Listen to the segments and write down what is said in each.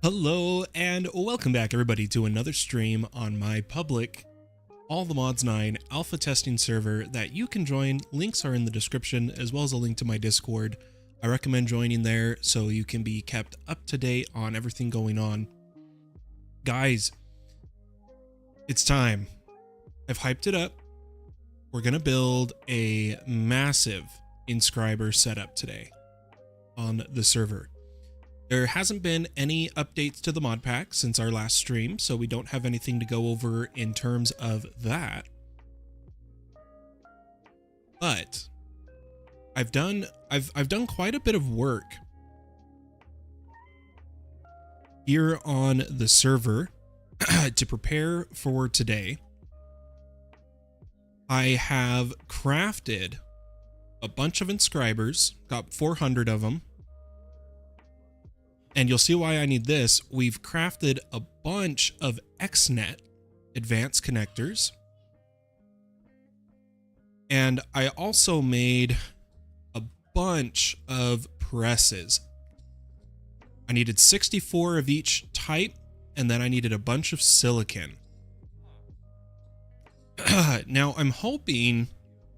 Hello and welcome back everybody to another stream on my public All the Mods 9 alpha testing server that you can join. Links are in the description as well as a link to my Discord. I recommend joining there so you can be kept up to date on everything going on. Guys, it's time. I've hyped it up. We're gonna build a massive INSCRIBER setup today on the server. There hasn't been any updates to the mod pack since our last stream, so we don't have anything to go over in terms of that. But I've done quite a bit of work here on the server to prepare for today. I have crafted a bunch of inscribers, got 400 of them. And you'll see why I need this. We've crafted a bunch of XNet advanced connectors. And I also made a bunch of presses. I needed 64 of each type, and then I needed a bunch of silicon. Now, I'm hoping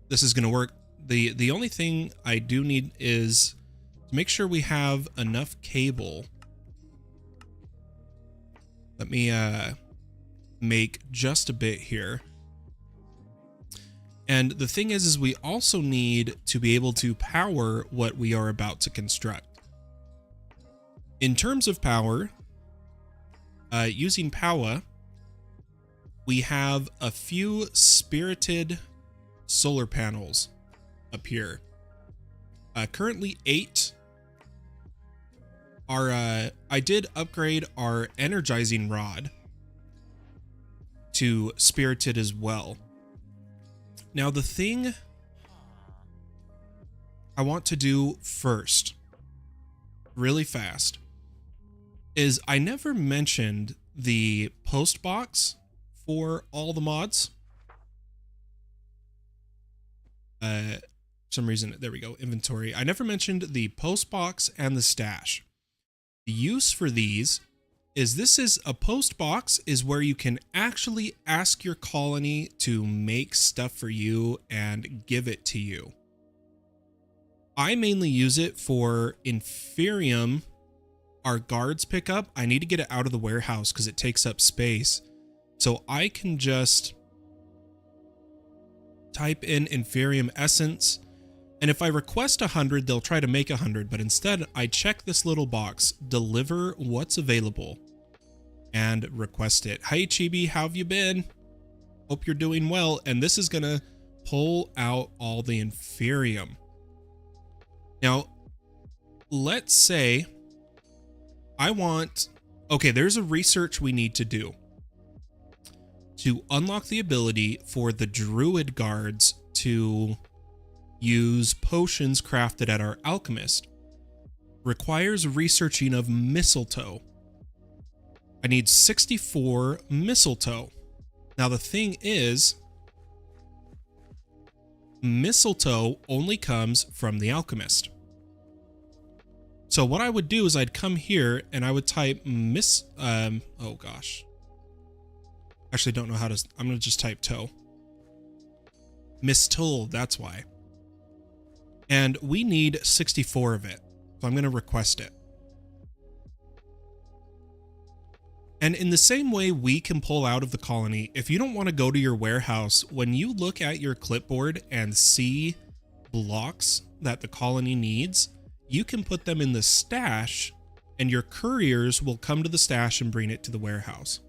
this is going to work. The only thing I do need is to make sure we have enough cable. Let me make just a bit here. And the thing is we also need to be able to power what we are about to construct. In terms of power, using power, we have a few spirited solar panels up here. Currently 8. I did upgrade our energizing rod to spirited as well. Now the thing I want to do first, really fast, is I never mentioned the post box for all the mods. For some reason, there we go, inventory. I never mentioned the post box and the stash. The use for these is this is a post box is where you can actually ask your colony to make stuff for you and give it to you. I mainly use it for Inferium. Our guards pick up. I need to get it out of the warehouse because it takes up space. So I can just type in Inferium Essence. And if I request 100, they'll try to make 100, but instead I check this little box, deliver what's available, and request it. Hey Chibi, how have you been? Hope you're doing well. And this is gonna pull out all the Inferium. Now, let's say I want, okay, there's a research we need to do to unlock the ability for the Druid guards to use potions crafted at our alchemist. Requires researching of mistletoe. I need 64 mistletoe. Now the thing is, mistletoe only comes from the alchemist. So what I would do is I'd come here and I would type oh gosh. Actually don't know how to, I'm gonna just type toe. Mistletoe, that's why. And we need 64 of it. So I'm going to request it. And in the same way we can pull out of the colony, if you don't want to go to your warehouse, when you look at your clipboard and see blocks that the colony needs, you can put them in the stash and your couriers will come to the stash and bring it to the warehouse.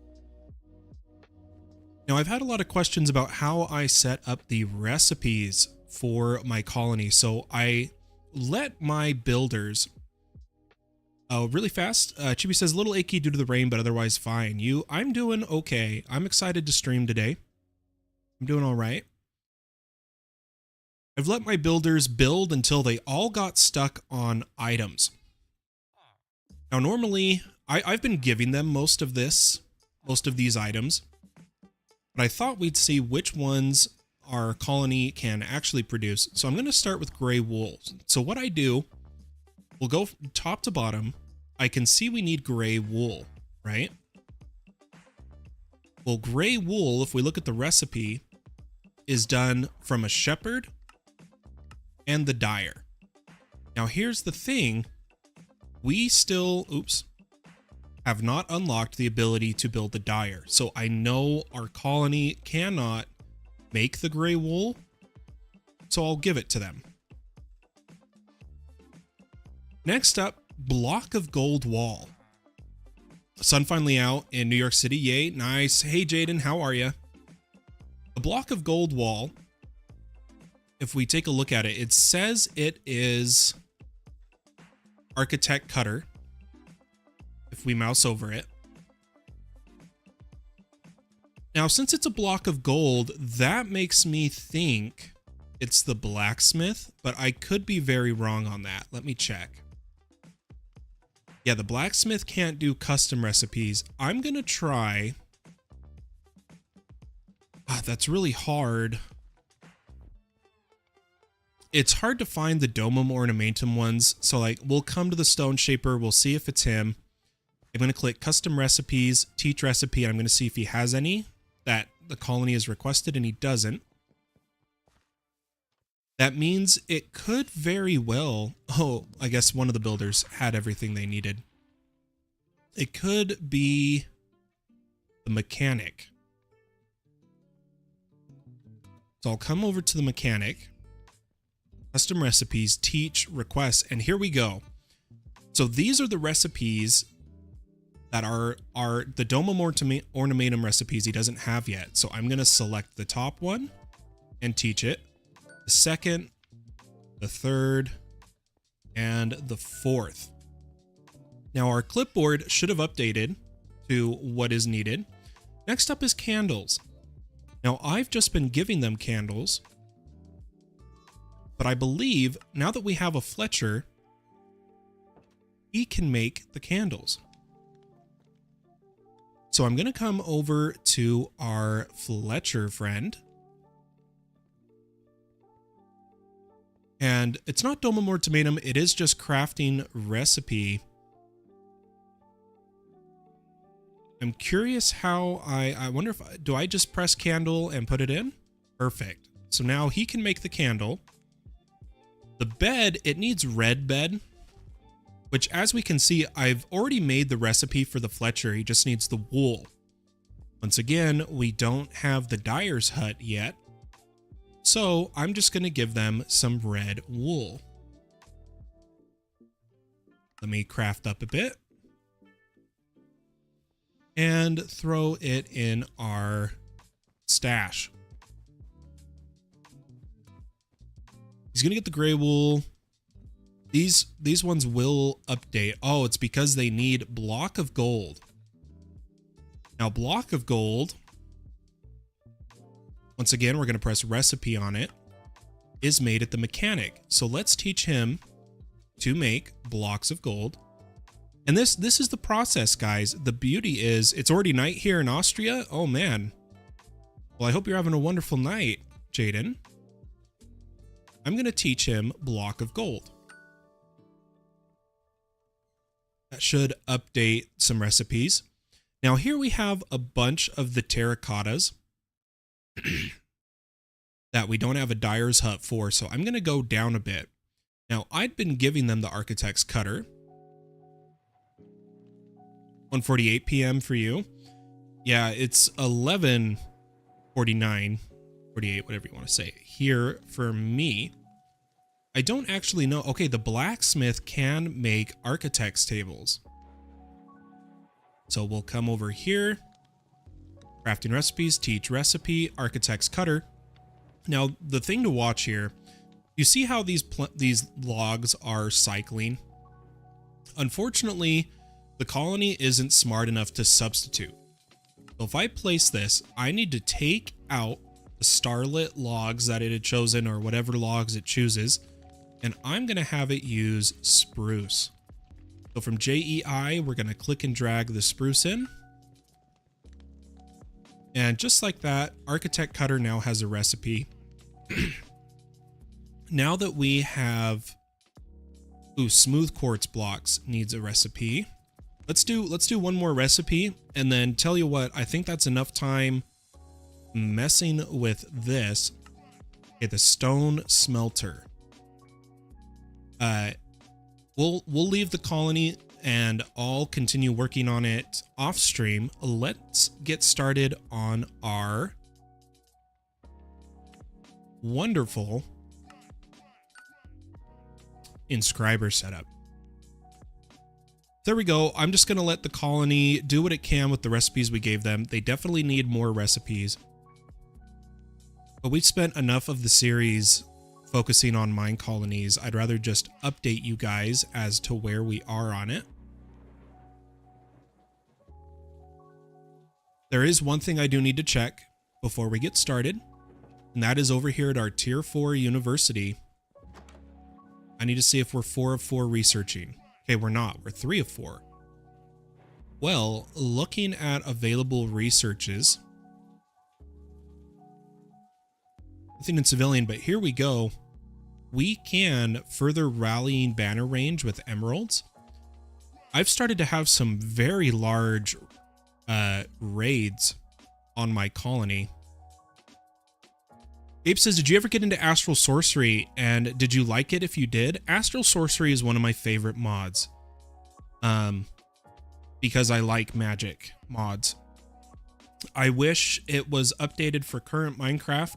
Now I've had a lot of questions about how I set up the recipes for my colony. So I let my builders, really fast. Chibi says a little achy due to the rain, but otherwise fine. I'm doing okay. I'm excited to stream today. I'm doing all right. I've let my builders build until they all got stuck on items. Now, normally I've been giving them most of these items, but I thought we'd see which ones our colony can actually produce. So I'm going to start with gray wool. So what I do, we'll go top to bottom. I can see we need gray wool, right? Well, gray wool, if we look at the recipe, is done from a shepherd and the dyer. Now here's the thing. We still, have not unlocked the ability to build the dyer. So I know our colony cannot make the gray wool, so I'll give it to them. Next up, block of gold wall. Sun finally out in New York City. Yay, nice. Hey, Jaden, how are you? A block of gold wall, if we take a look at it, it says it is architect cutter. If we mouse over it. Now, since it's a block of gold, that makes me think it's the blacksmith, but I could be very wrong on that. Let me check. Yeah, the blacksmith can't do custom recipes. I'm gonna try. That's really hard. It's hard to find the domum ornamentum ones. So like, we'll come to the stone shaper. We'll see if it's him. I'm going to click custom recipes, teach recipe, and I'm going to see if he has any that the colony has requested, and he doesn't. That means it could very well, I guess one of the builders had everything they needed. It could be the mechanic. So I'll come over to the mechanic, custom recipes, teach, request, and here we go. So these are the recipes that are the domum ornamentum recipes he doesn't have yet. So I'm going to select the top one and teach it. The second, the third, and the fourth. Now our clipboard should have updated to what is needed. Next up is candles. Now I've just been giving them candles, but I believe now that we have a Fletcher, he can make the candles. So I'm going to come over to our Fletcher friend. And it's not domum ornamentum, it is just crafting recipe. I'm curious how I wonder if, do I just press candle and put it in? Perfect. So now he can make the candle. The bed, it needs red bed, which as we can see, I've already made the recipe for the Fletcher. He just needs the wool. Once again, we don't have the dyer's hut yet. So I'm just going to give them some red wool. Let me craft up a bit and throw it in our stash. He's going to get the gray wool. These ones will update. Oh, it's because they need block of gold. Now, block of gold, once again, we're going to press recipe on it, is made at the mechanic. So let's teach him to make blocks of gold. And this is the process, guys. The beauty is it's already night here in Austria. Oh, man. Well, I hope you're having a wonderful night, Jaden. I'm going to teach him block of gold. That should update some recipes. Now, here we have a bunch of the terracottas that we don't have a dyer's hut for, so I'm going to go down a bit. Now, I'd been giving them the architect's cutter. 1:48 p.m. for you. Yeah, it's 11:49, 48, whatever you want to say, here for me. I don't actually know. Okay, the blacksmith can make architect's tables. So we'll come over here. Crafting recipes, teach recipe, architect's cutter. Now, the thing to watch here, you see how these logs are cycling? Unfortunately, the colony isn't smart enough to substitute. So if I place this, I need to take out the starlit logs that it had chosen or whatever logs it chooses, and I'm going to have it use spruce. So from JEI, we're going to click and drag the spruce in. And just like that, Architect Cutter now has a recipe. Now that we have Ooh, smooth quartz blocks needs a recipe. Let's do one more recipe, and then tell you what, I think that's enough time messing with this. Okay, the stone smelter. We'll leave the colony and I'll continue working on it off stream. Let's get started on our wonderful INSCRIBER setup. There we go. I'm just going to let the colony do what it can with the recipes we gave them. They definitely need more recipes. But we've spent enough of the series focusing on mine colonies. I'd rather just update you guys as to where we are on it. There is one thing I do need to check before we get started, and that is over here at our Tier 4 university. I need to see if we're 4 of 4 researching. Okay, we're not. We're 3 of 4. Well, looking at available researches, nothing in civilian, but here we go. We can further rallying banner range with emeralds. I've started to have some very large raids on my colony. Abe says, did you ever get into Astral Sorcery, and did you like it if you did? Astral Sorcery is one of my favorite mods. Because I like magic mods. I wish it was updated for current Minecraft.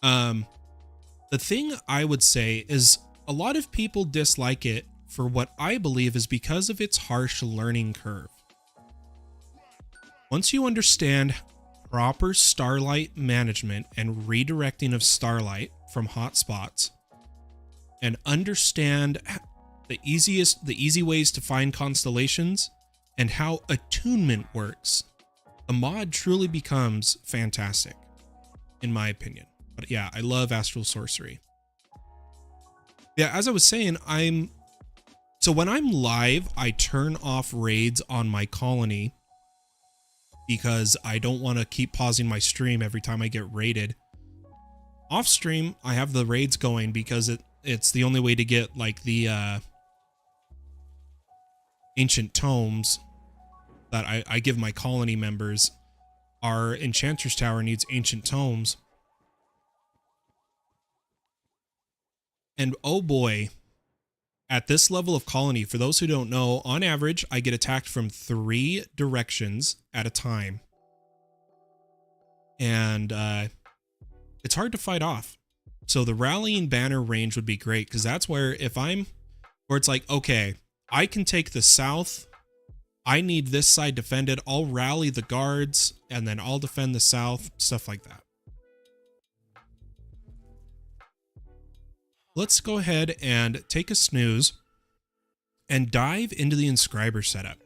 The thing I would say is a lot of people dislike it for what I believe is because of its harsh learning curve. Once you understand proper starlight management and redirecting of starlight from hotspots, and understand the easy ways to find constellations and how attunement works, the mod truly becomes fantastic, in my opinion. But yeah, I love Astral Sorcery. Yeah, as I was saying, so when I'm live, I turn off raids on my colony because I don't want to keep pausing my stream every time I get raided. Off stream, I have the raids going because it's the only way to get like the ancient tomes that I give my colony members. Our Enchantress Tower needs ancient tomes. And oh boy, at this level of colony, for those who don't know, on average, I get attacked from 3 directions at a time. And it's hard to fight off. So the rallying banner range would be great, because that's where where it's like, okay, I can take the south. I need this side defended. I'll rally the guards, and then I'll defend the south, stuff like that. Let's go ahead and take a snooze and dive into the INSCRIBER setup.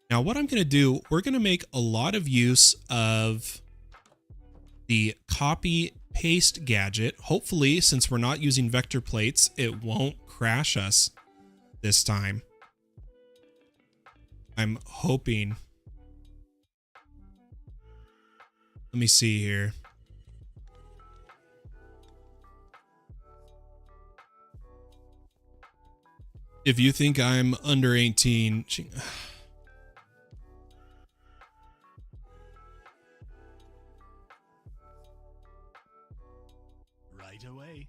Now, what I'm going to do, we're going to make a lot of use of the copy paste gadget. Hopefully, since we're not using vector plates, it won't crash us this time. I'm hoping. Let me see here. If you think I'm under 18, right away.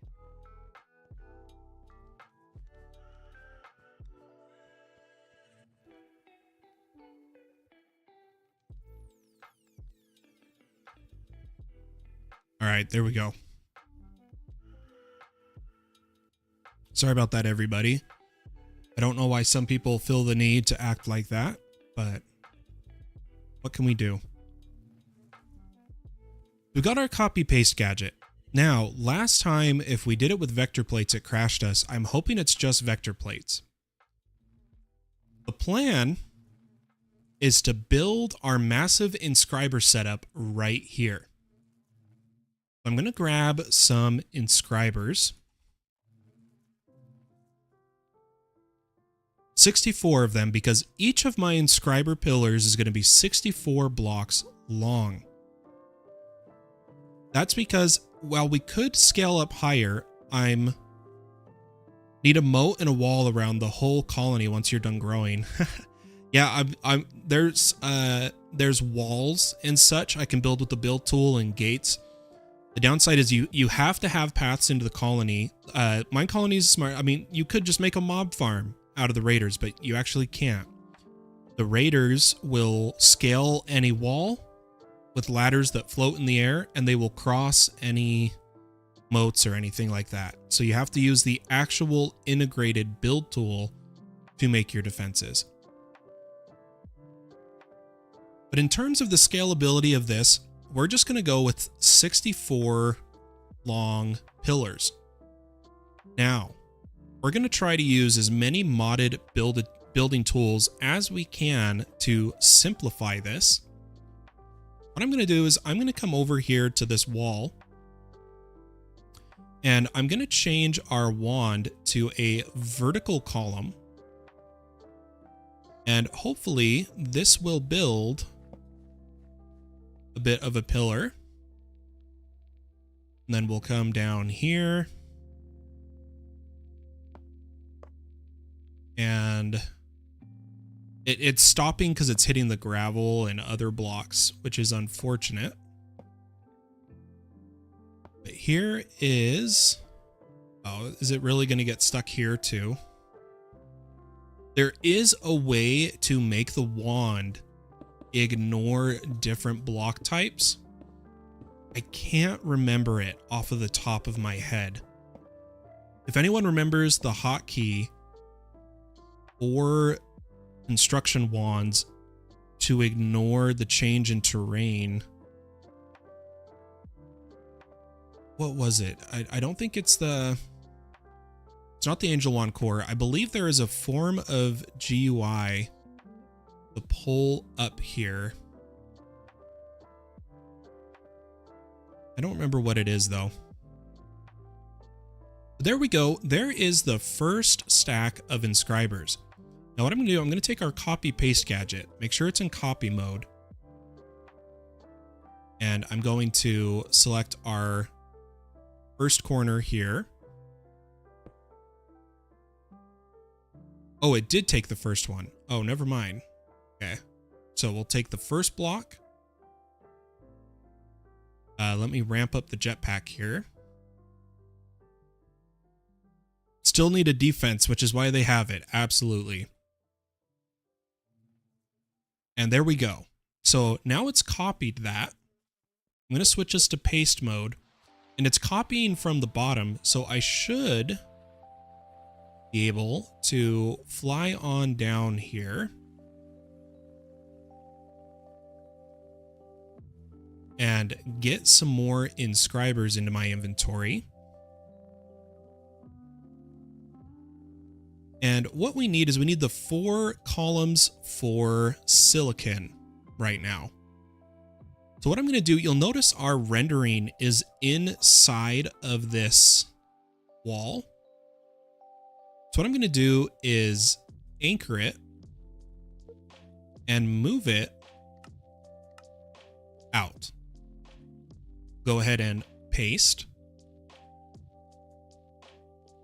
All right, there we go. Sorry about that, everybody. I don't know why some people feel the need to act like that, but what can we do? We got our copy paste gadget. Now, last time, if we did it with vector plates, it crashed us. I'm hoping it's just vector plates. The plan is to build our massive INSCRIBER setup right here. I'm going to grab some INSCRIBERs. 64 of them, because each of my INSCRIBER pillars is going to be 64 blocks long. That's because while we could scale up higher, I'm Need a moat and a wall around the whole colony once you're done growing. Yeah, there's walls and such I can build with the build tool and gates. The downside is you have to have paths into the colony. Mine colony is smart. I mean, you could just make a mob farm out of the raiders, but you actually can't. The raiders will scale any wall with ladders that float in the air, and they will cross any moats or anything like that. So you have to use the actual integrated build tool to make your defenses. But in terms of the scalability of this, we're just going to go with 64 long pillars. Now, we're going to try to use as many modded building tools as we can to simplify this. What I'm going to do is I'm going to come over here to this wall, and I'm going to change our wand to a vertical column. And hopefully this will build a bit of a pillar. And then we'll come down here. And it's stopping because it's hitting the gravel and other blocks, which is unfortunate. But here is... Oh, is it really going to get stuck here too? There is a way to make the wand ignore different block types. I can't remember it off of the top of my head. If anyone remembers the hotkey for construction wands to ignore the change in terrain, what was it? I don't think it's the... It's not the Angel Wand core. I believe there is a form of GUI to pull up here. I don't remember what it is though. There we go. There is the first stack of inscribers. Now what I'm going to do, I'm going to take our copy paste gadget, make sure it's in copy mode. And I'm going to select our first corner here. Oh, it did take the first one. Oh, never mind. Okay. So we'll take the first block. Let me ramp up the jetpack here. Still need a defense, which is why they have it. Absolutely. And there we go. So now it's copied that. I'm going to switch this to paste mode. And it's copying from the bottom. So I should be able to fly on down here. And get some more inscribers into my inventory. And what we need is we need the 4 columns for silicon right now. So what I'm going to do, you'll notice our rendering is inside of this wall. So what I'm going to do is anchor it and move it out. Go ahead and paste.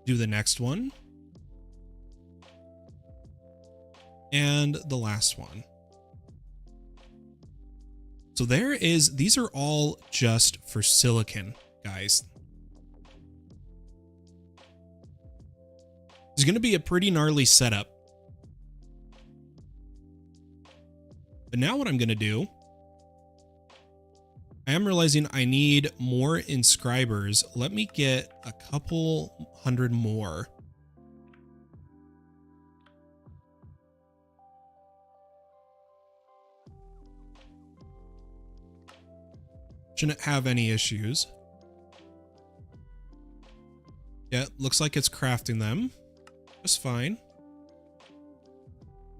Do the next one. And the last one. So there is, these are all just for silicon, guys. It's going to be a pretty gnarly setup. But now what I'm going to do, I am realizing I need more inscribers. Let me get a couple hundred more. Shouldn't have any issues. Yeah, looks like it's crafting them. Just fine.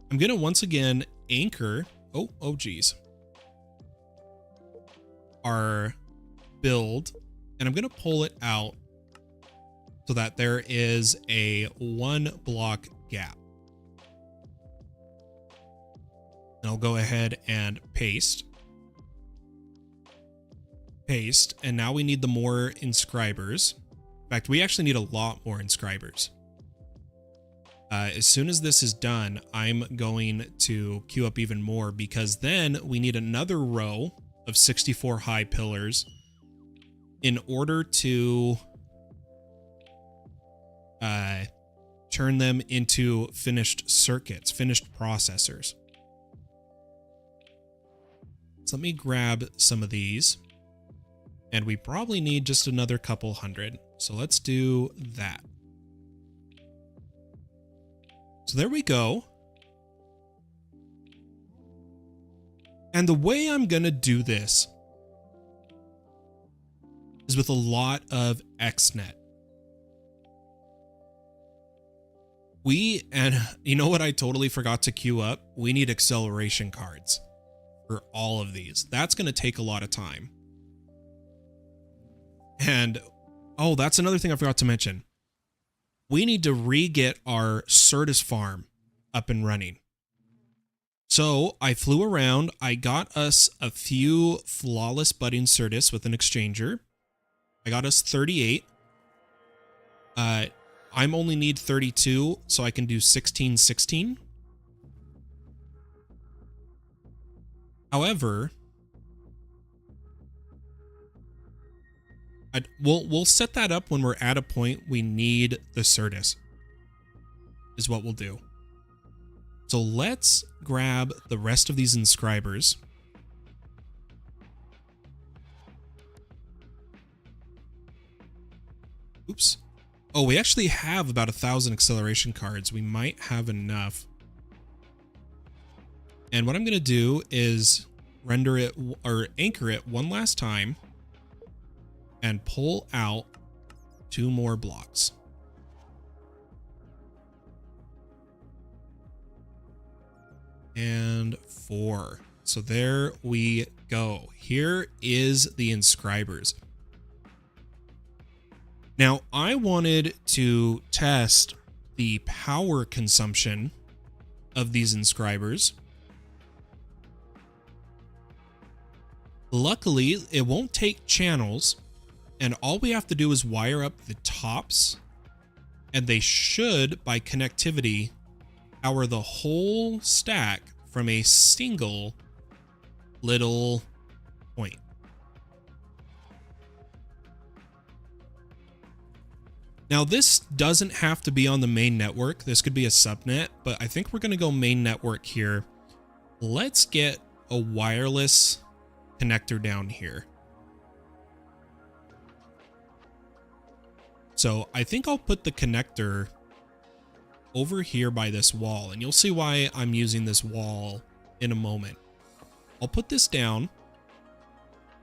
I'm gonna once again anchor. Oh geez. Our build, and I'm gonna pull it out so that there is a 1 block gap. And I'll go ahead and paste. Paste, and now we need the more inscribers. In fact, we actually need a lot more inscribers. As soon as this is done, I'm going to queue up even more, because then we need another row of 64 high pillars in order to turn them into finished circuits, finished processors. So let me grab some of these, and we probably need just another couple hundred. So let's do that. So there we go. And the way I'm going to do this is with a lot of XNet. And you know what I totally forgot to queue up? We need acceleration cards for all of these. That's going to take a lot of time. And, oh, that's another thing I forgot to mention. We need to re-get our Certus farm up and running. So I flew around. I got us a few flawless budding Certus with an exchanger. I got us 38. I'm only need 32, so I can do 16, 16. However, we'll set that up when we're at a point we need the Certus, is what we'll do. So let's grab the rest of these inscribers. Oops. Oh, we actually have about 1,000 acceleration cards. We might have enough. And what I'm going to do is render it or anchor it one last time and pull out 2 more blocks. And 4. So there we go. Here is the inscribers. Now, I wanted to test the power consumption of these inscribers. Luckily, it won't take channels, and all we have to do is wire up the tops, and they should, by connectivity, power the whole stack from a single little point. Now, this doesn't have to be on the main network. This could be a subnet, but I think we're going to go main network here. Let's get a wireless connector down here. So I think I'll put the connector over here by this wall, and you'll see why I'm using this wall in a moment. I'll put this down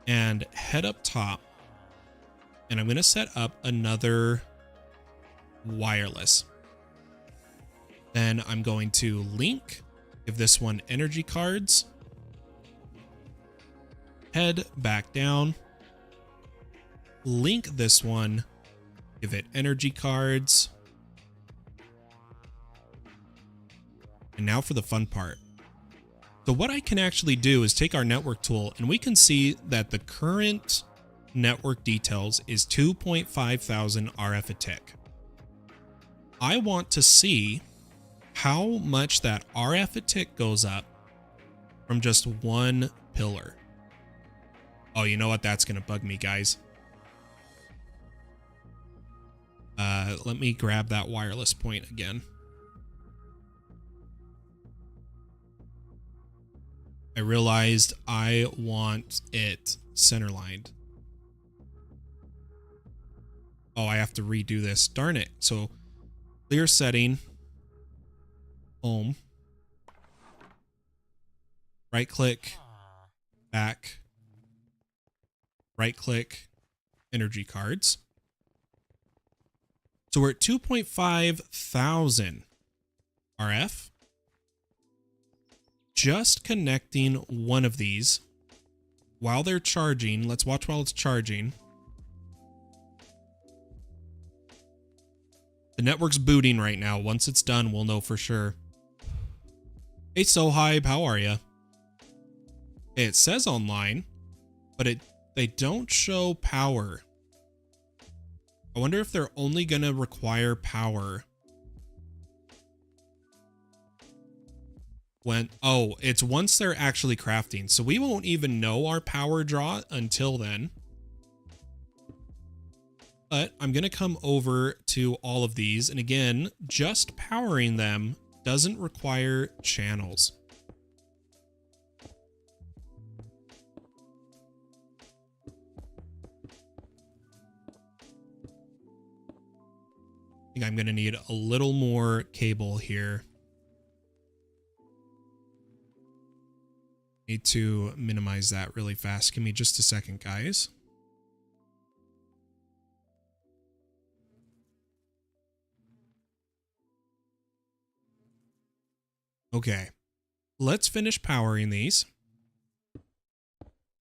and head up top, and I'm going to set up another wireless. Then I'm going to link, give this one energy cards, head back down, link this one, give it energy cards. And now for the fun part. So what I can actually do is take our network tool, and we can see that the current network details is 2,500 RF a tick. I want to see how much that RF a tick goes up from just one pillar. Oh, you know what? That's going to bug me, guys. Let me grab that wireless point again. I realized I want it center-lined. Oh, I have to redo this. Darn it. So, clear setting. Home. Right-click. Back. Right-click. Energy cards. So we're at 2,500 RF. Just connecting one of these while they're charging. Let's watch while it's charging. The network's booting right now. Once it's done, we'll know for sure. Hey, Sohybe, how are you? It says online, but they don't show power. I wonder if they're only going to require power Oh, it's once they're actually crafting. So we won't even know our power draw until then. But I'm going to come over to all of these. And again, just powering them doesn't require channels. I think I'm going to need a little more cable here. Need to minimize that really fast. Give me just a second, guys. Okay, let's finish powering these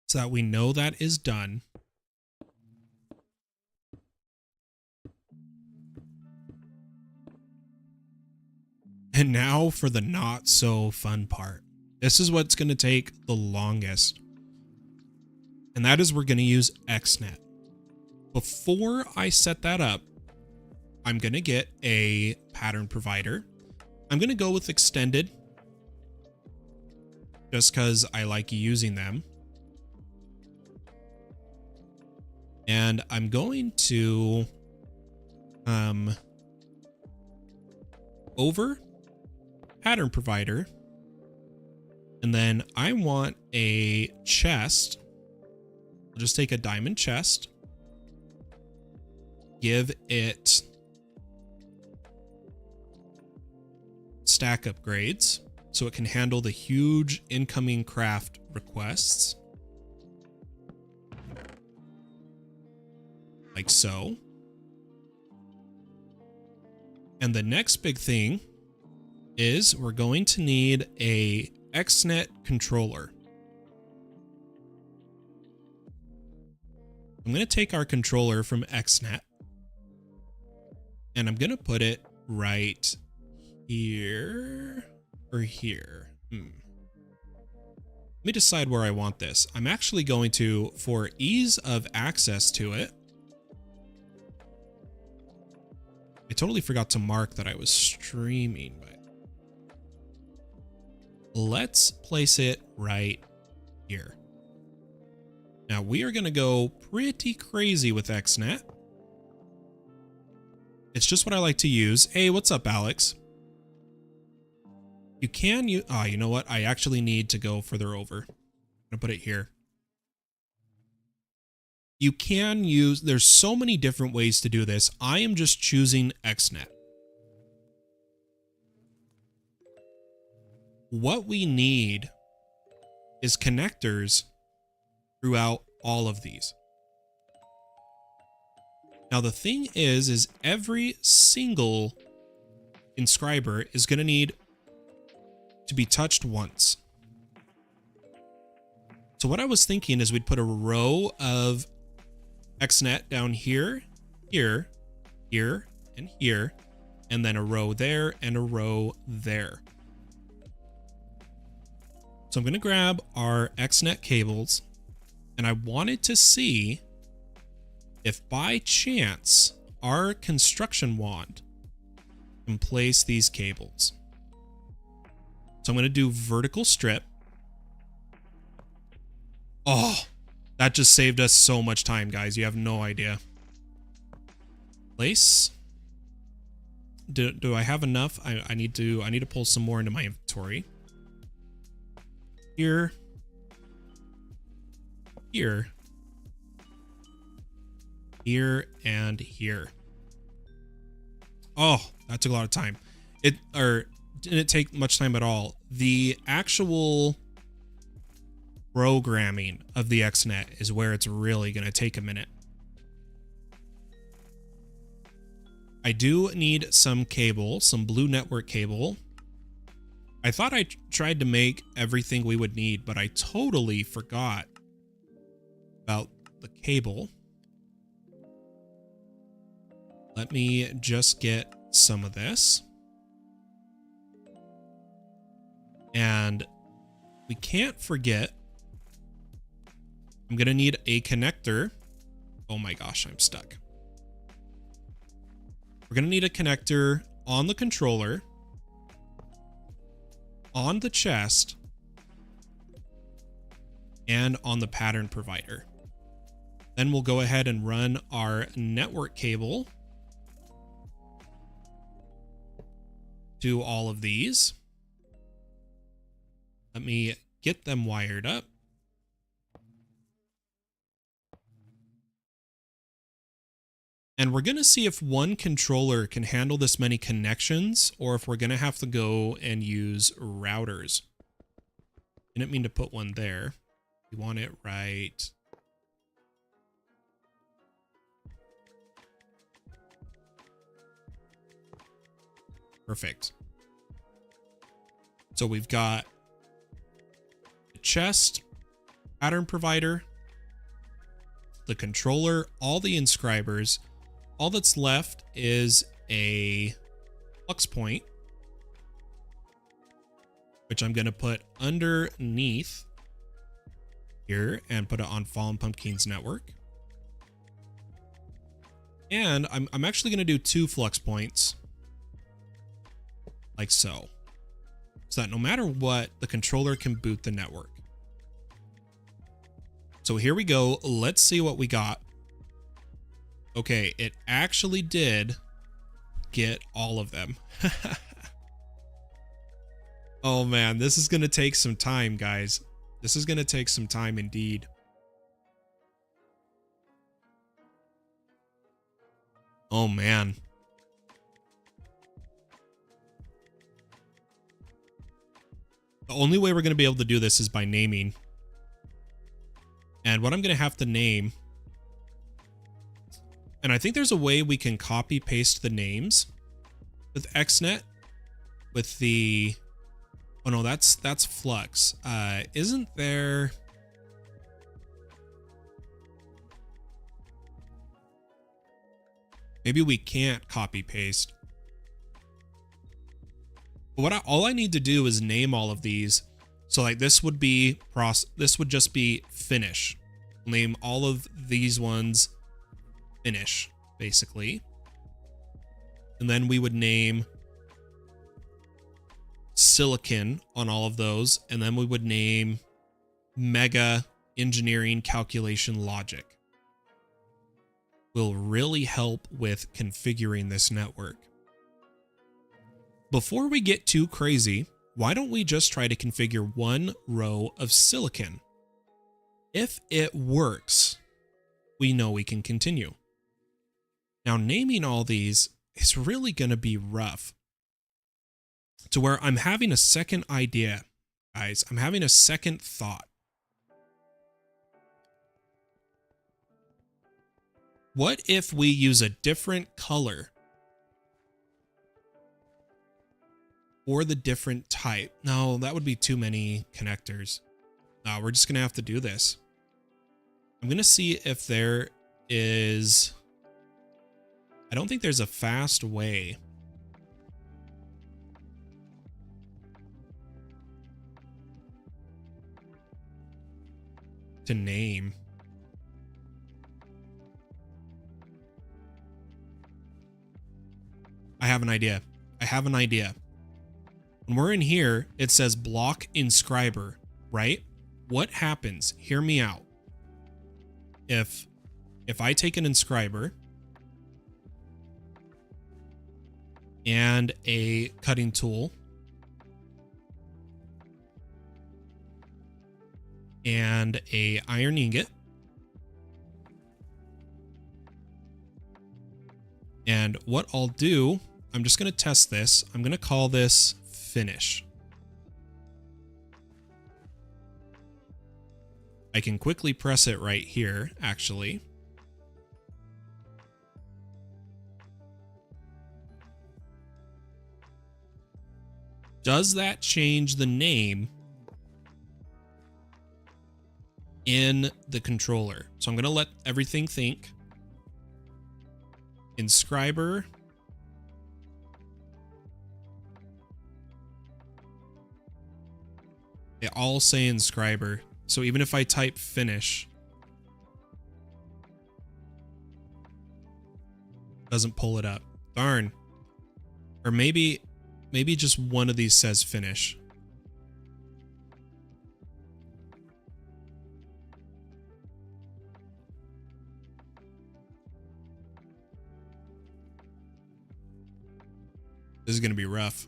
so that we know that is done. And now for the not so fun part. This is what's going to take the longest. And that is we're going to use XNet. Before I set that up, I'm going to get a pattern provider. I'm going to go with extended just because I like using them. And I'm going to over pattern provider. And then I want a chest. I'll just take a diamond chest. Give it stack upgrades so it can handle the huge incoming craft requests. Like so. And the next big thing is we're going to need a XNet controller. I'm going to take our controller from XNet and I'm going to put it right here or here. Let me decide where I want this. I'm actually going to, for ease of access to it, I totally forgot to mark that I was streaming, but let's place it right here. Now we are going to go pretty crazy with XNet. It's just what I like to use. Hey, what's up, Alex? You can use, you know what? I actually need to go further over. I'm going to put it here. You can use, there's so many different ways to do this. I am just choosing XNet. What we need is connectors throughout all of these. Now the thing is every single inscriber is going to need to be touched once. So what I was thinking is we'd put a row of XNet down here, here, here, and here, and then a row there and a row there. So I'm going to grab our XNet cables, and I wanted to see if by chance our construction wand can place these cables. So I'm going to do vertical strip. Oh, that just saved us so much time, guys. You have no idea. Place. Do I have enough? I need to pull some more into my inventory. Here. Here. Here and here. Oh, that took a lot of time. Didn't take much time at all. The actual programming of the XNet is where it's really going to take a minute. I do need some cable, some blue network cable. I thought I tried to make everything we would need, but I totally forgot about the cable. Let me just get some of this. And we can't forget, I'm going to need a connector. Oh my gosh, I'm stuck. We're going to need a connector on the controller, on the chest and on the pattern provider. Then we'll go ahead and run our network cable to all of these. Let me get them wired up. And we're going to see if one controller can handle this many connections, or if we're going to have to go and use routers. Didn't mean to put one there. We want it right. Perfect. So we've got the chest, pattern provider, the controller, all the inscribers. All that's left is a flux point, which I'm going to put underneath here and put it on Fallen Pumpkin's network. And I'm actually going to do 2 flux points, like so that no matter what, the controller can boot the network. So here we go. Let's see what we got. Okay, it actually did get all of them. Oh man, this is going to take some time, guys. This is going to take some time indeed. Oh man. The only way we're going to be able to do this is by naming. And what I'm going to have to name, and I think there's a way we can copy paste the names with XNet with the, oh no, that's Flux. Isn't there, maybe we can't copy paste. But all I need to do is name all of these. So like this would be this would just be finish. Name all of these ones finish, basically. And then we would name silicon on all of those. And then we would name mega engineering calculation logic. Will really help with configuring this network. Before we get too crazy, why don't we just try to configure 1 row of silicon? If it works, we know we can continue. Now, naming all these is really going to be rough. To where I'm having a second idea, guys. I'm having a second thought. What if we use a different color or the different type? No, that would be too many connectors. No, we're just going to have to do this. I'm going to see if there is, I don't think there's a fast way to name. I have an idea. When we're in here, it says block INSCRIBER, right? What happens? Hear me out. If I take an INSCRIBER and a cutting tool and a iron ingot and what I'll do, I'm just going to test this. I'm going to call this finish. I can quickly press it right here, actually. Does that change the name in the controller? So I'm going to let everything think. INSCRIBER. They all say INSCRIBER. So even if I type finish, doesn't pull it up. Darn. Or maybe just one of these says finish. This is going to be rough.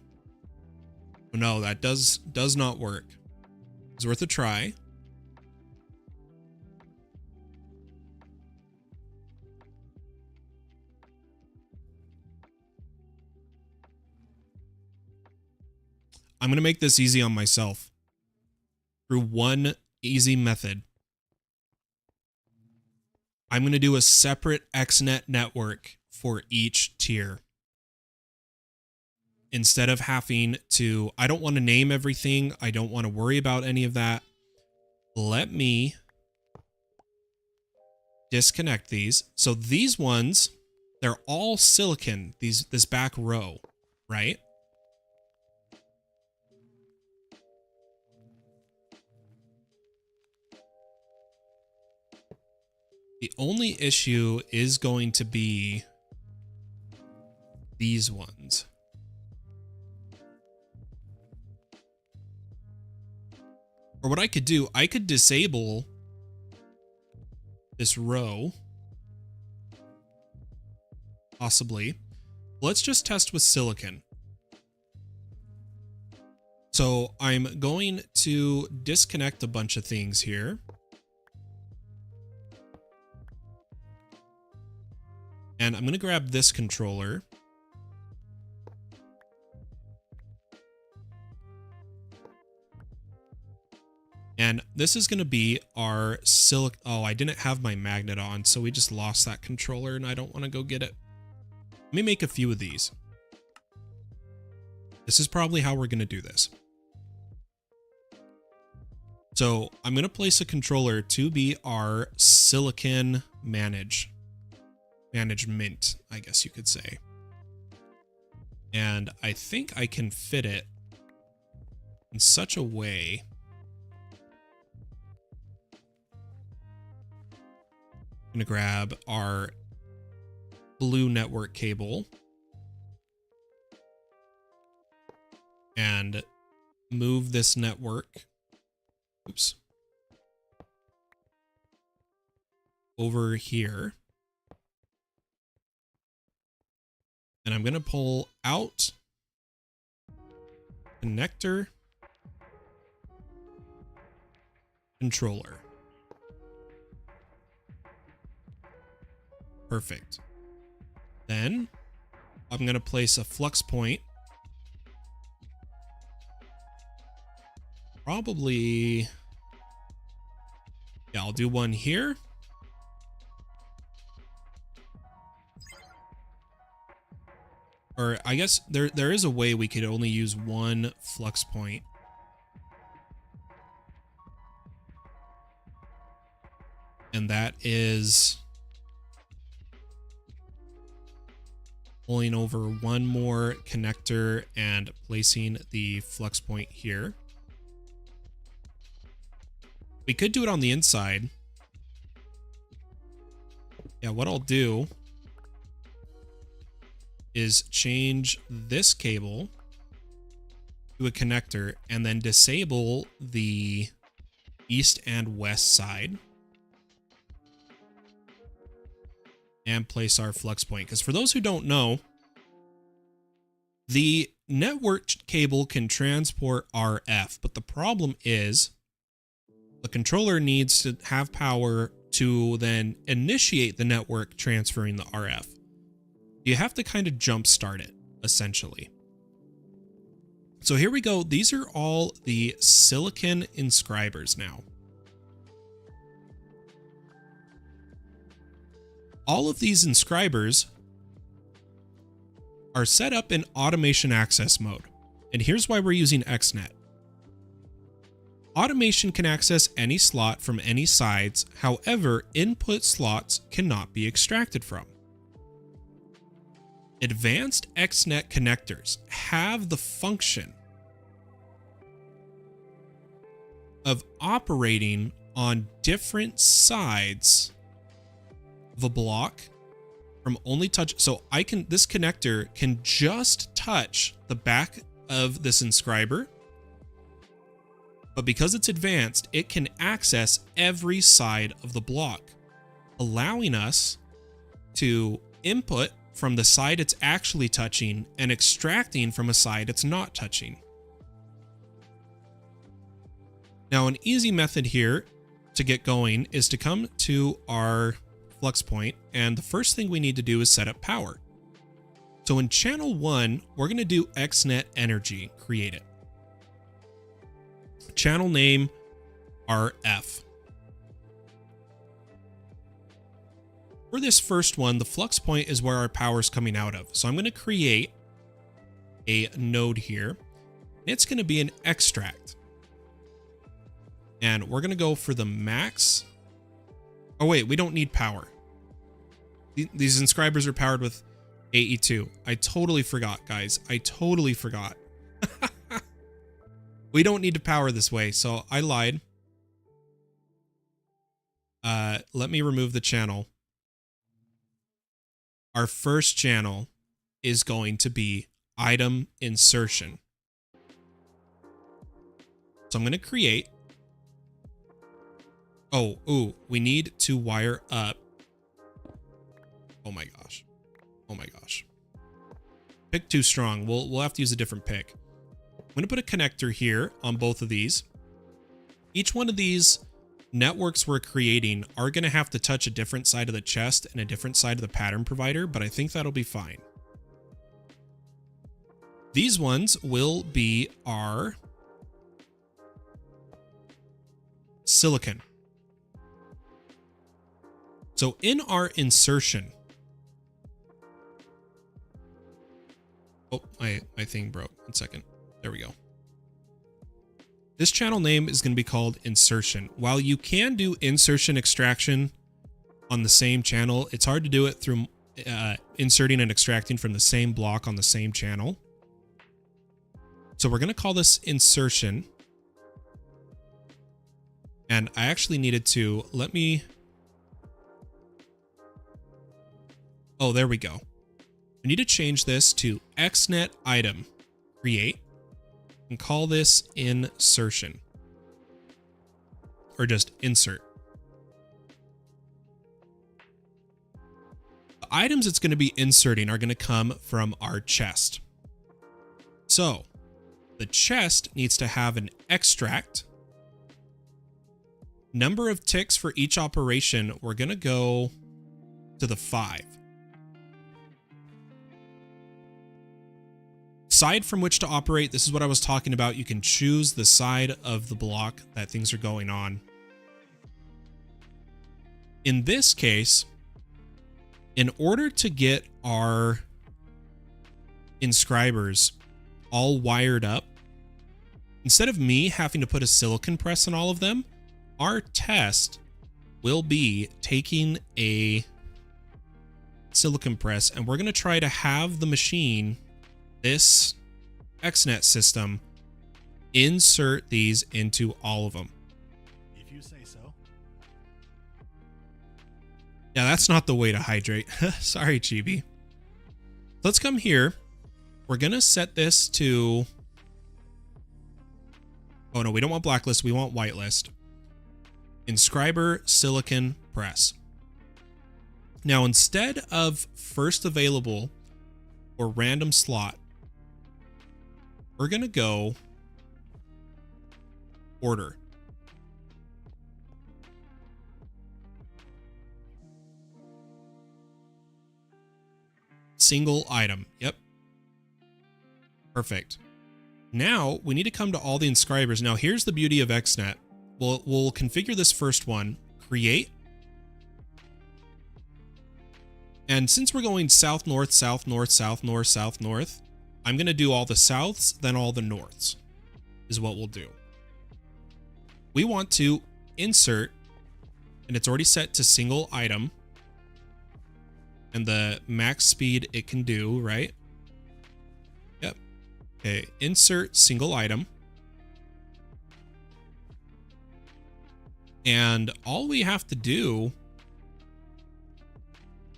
No, that does not work. It's worth a try. I'm going to make this easy on myself through one easy method. I'm going to do a separate XNet network for each tier. Instead of having to, I don't want to name everything. I don't want to worry about any of that. Let me disconnect these. So these ones, they're all silicon, this back row, right? The only issue is going to be these ones. Or what I could do, I could disable this row. Possibly. Let's just test with silicon. So I'm going to disconnect a bunch of things here. And I'm going to grab this controller. And this is going to be our silicon. Oh, I didn't have my magnet on, so we just lost that controller and I don't want to go get it. Let me make a few of these. This is probably how we're going to do this. So I'm going to place a controller to be our silicon management, I guess you could say. And I think I can fit it in such a way. I'm going to grab our blue network cable and move this network. Oops. Over here. And I'm going to pull out connector controller. Perfect. Then I'm going to place a flux point. Probably, yeah, I'll do one here. Or I guess there is a way we could only use one flux point. And that is pulling over one more connector and placing the flux point here. We could do it on the inside. Yeah, what I'll do is change this cable to a connector and then disable the east and west side and place our flux point. Because for those who don't know, the network cable can transport RF, but the problem is the controller needs to have power to then initiate the network transferring the RF. You have to kind of jump start it, essentially. So here we go. These are all the silicon inscribers now. All of these inscribers are set up in automation access mode. And here's why we're using XNet. Automation can access any slot from any sides. However, input slots cannot be extracted from. Advanced XNet connectors have the function of operating on different sides of a block from only touch. So this connector can just touch the back of this inscriber, but because it's advanced, it can access every side of the block, allowing us to input from the side it's actually touching and extracting from a side it's not touching. Now, an easy method here to get going is to come to our flux point, and the first thing we need to do is set up power. So in channel 1, we're going to do XNet energy, create it. Channel name RF. For this first one, the flux point is where our power is coming out of. So I'm going to create a node here. It's going to be an extract. And we're going to go for the max. Oh, wait, we don't need power. These inscribers are powered with AE2. I totally forgot, guys. I totally forgot. We don't need to power this way, so I lied. Let me remove the channel. Our first channel is going to be item insertion. So I'm going to create. Oh, we need to wire up. Oh my gosh. Oh my gosh. Pick too strong. We'll have to use a different pick. I'm going to put a connector here on both of these. Each one of these networks we're creating are going to have to touch a different side of the chest and a different side of the pattern provider, but I think that'll be fine. These ones will be our silicon. So in our insertion, oh, my thing broke. 1 second. There we go. This channel name is going to be called insertion. While you can do insertion extraction on the same channel, it's hard to do it through inserting and extracting from the same block on the same channel. So we're going to call this insertion. And I actually needed to, let me, oh, there we go. I need to change this to XNet item, create, and call this insertion, or just insert. The items it's going to be inserting are going to come from our chest. So the chest needs to have an extract. Number of ticks for each operation, we're going to go to the 5. Side from which to operate, this is what I was talking about. You can choose the side of the block that things are going on. In this case, in order to get our inscribers all wired up, instead of me having to put a silicon press on all of them, our test will be taking a silicon press, and we're going to try to have the machine, this XNet system, insert these into all of them. If you say so. Yeah, that's not the way to hydrate. Sorry, Chibi. Let's come here. We're going to set this to... Oh, no, we don't want blacklist. We want whitelist. Inscriber silicon press. Now, instead of first available or random slot, we're going to go order. Single item. Yep. Perfect. Now we need to come to all the inscribers. Now here's the beauty of XNet. We'll configure this first one, create. And since we're going south, north, south, north, south, north, south, north, I'm going to do all the souths, then all the norths is what we'll do. We want to insert, and it's already set to single item, and the max speed it can do, right? Yep. Okay, insert single item. And all we have to do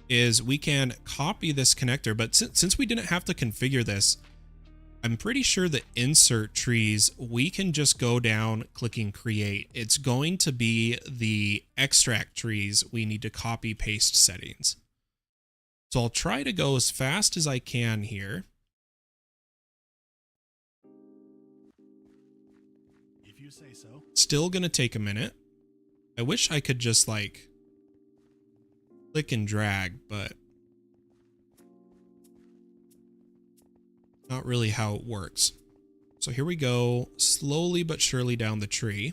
is we can copy this connector, but since we didn't have to configure this, I'm pretty sure the insert trees, we can just go down clicking create. It's going to be the extract trees we need to copy paste settings. So I'll try to go as fast as I can here. If you say so. Still gonna take a minute. I wish I could just like click and drag, but not really how it works. So here we go, slowly but surely down the tree.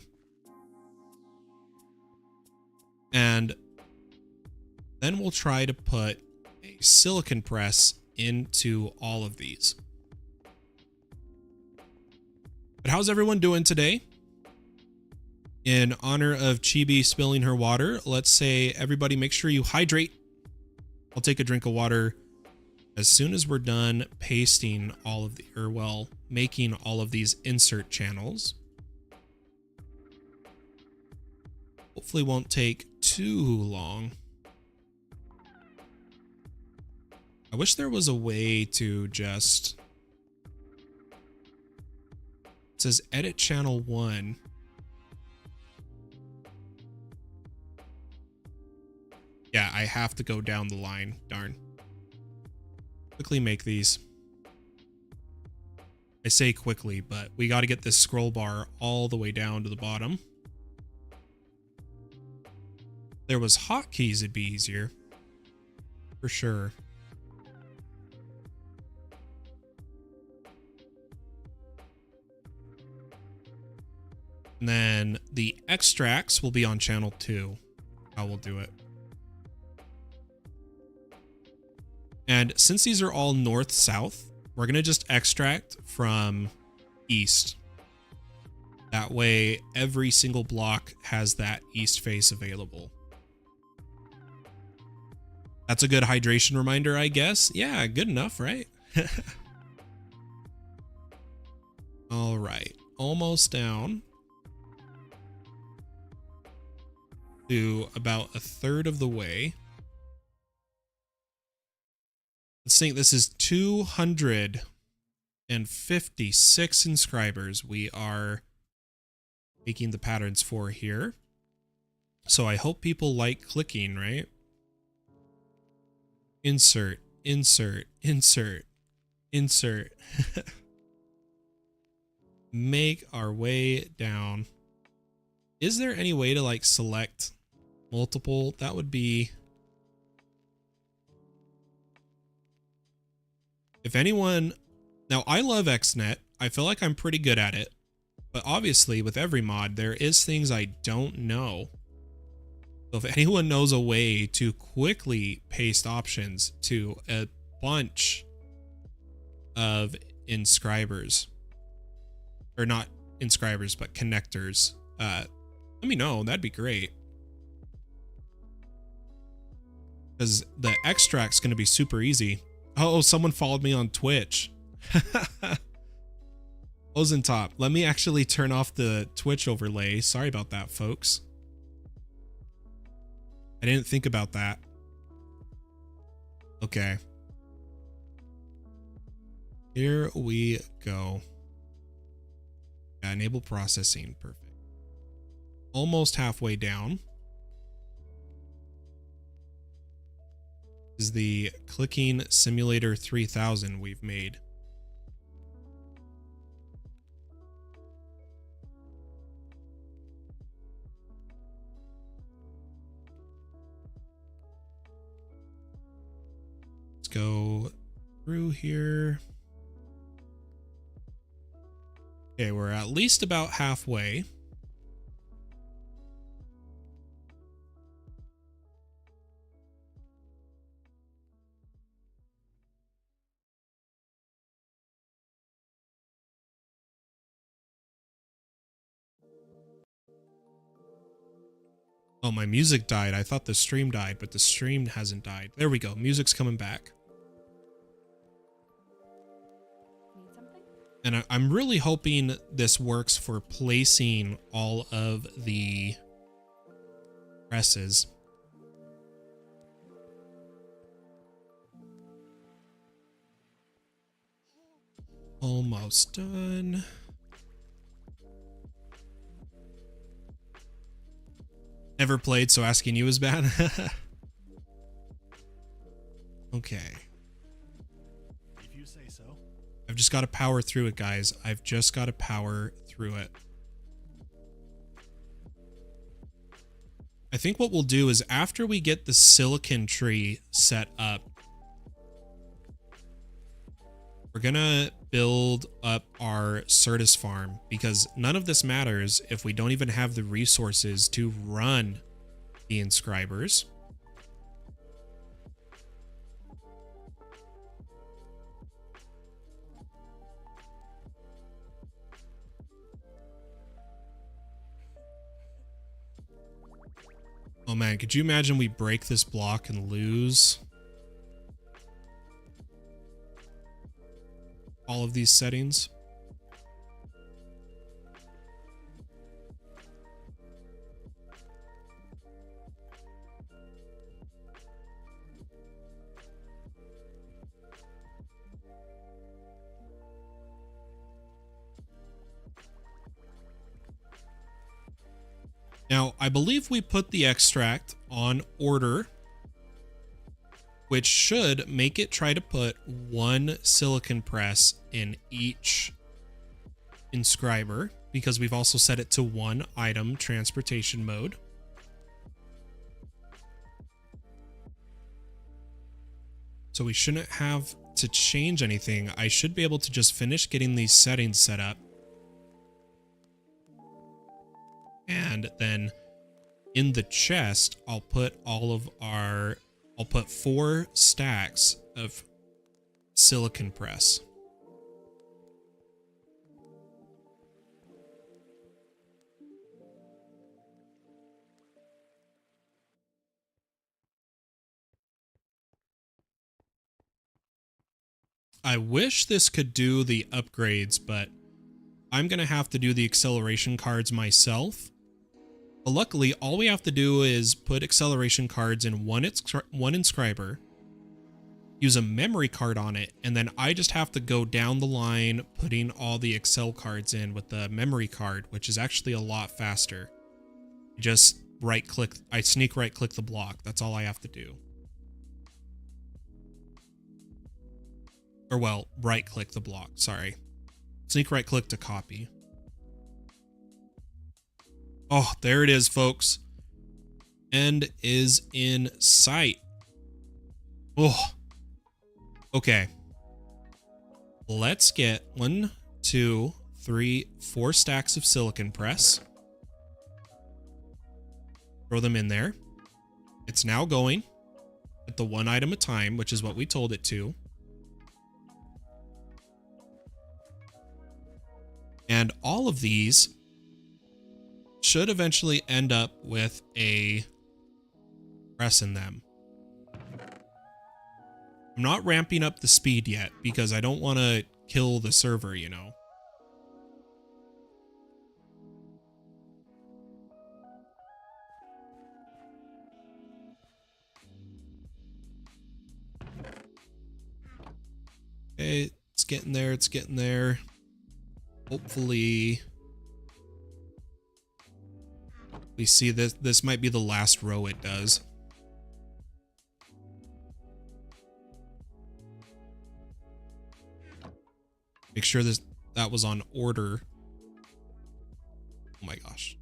And then we'll try to put a silicon press into all of these. But how's everyone doing today? In honor of Chibi spilling her water, let's say everybody make sure you hydrate. I'll take a drink of water as soon as we're done pasting all of the, or well, making all of these insert channels. Hopefully won't take too long. I wish there was a way to just, it says edit channel 1. Yeah, I have to go down the line. Darn. Quickly make these. I say quickly, but we got to get this scroll bar all the way down to the bottom. If there was hotkeys, it'd be easier. For sure. And then the extracts will be on channel 2. How we'll do it. And since these are all north-south, we're going to just extract from east. That way, every single block has that east face available. That's a good hydration reminder, I guess. Yeah, good enough, right? All right, almost down to about a third of the way. Let's think this is 256 inscribers we are making the patterns for here. So I hope people like clicking, right? Insert, insert, insert, insert. Make our way down. Is there any way to like select multiple? That would be... If anyone, now I love XNet. I feel like I'm pretty good at it, but obviously with every mod, there is things I don't know. So if anyone knows a way to quickly paste options to a bunch of inscribers, or not inscribers, but connectors, let me know. That'd be great. Because the extract's going to be super easy. Oh, someone followed me on Twitch. Ozentop, let me actually turn off the Twitch overlay. Sorry about that, folks. I didn't think about that. Okay. Here we go. Yeah, enable processing. Perfect. Almost halfway down. Is the clicking simulator 3000 we've made. Let's go through here. Okay, we're at least about halfway. Oh, my music died. I thought the stream died, but the stream hasn't died. There we go. Music's coming back. Need something? And I'm really hoping this works for placing all of the presses. Almost done. Never played, so asking you is bad. Okay. If you say so. I've just got to power through it, guys. I've just got to power through it. I think what we'll do is after we get the silicon tree set up, we're going to build up our Certus farm, because none of this matters if we don't even have the resources to run the inscribers. Oh man, could you imagine we break this block and lose all of these settings? Now, I believe we put the extract on order, which should make it try to put one silicon press in each inscriber, because we've also set it to one item transportation mode. So we shouldn't have to change anything. I should be able to just finish getting these settings set up. And then in the chest, I'll put I'll put 4 stacks of silicon press. I wish this could do the upgrades, but I'm going to have to do the acceleration cards myself. But luckily, all we have to do is put acceleration cards in one inscriber, use a memory card on it, and then I just have to go down the line putting all the Excel cards in with the memory card, which is actually a lot faster. Just right click, I sneak right click the block. That's all I have to do. Or well, right click the block, sorry. Sneak right click to copy. Oh, there it is, folks. End is in sight. Oh, okay. Let's get 1, 2, 3, 4 stacks of silicon press. Throw them in there. It's now going at the 1 item a time, which is what we told it to. And all of these should eventually end up with a press in them. I'm not ramping up the speed yet because I don't want to kill the server, you know. Okay, it's getting there, it's getting there. Hopefully we see this. This might be the last row it does. Make sure that was on order. Oh my gosh.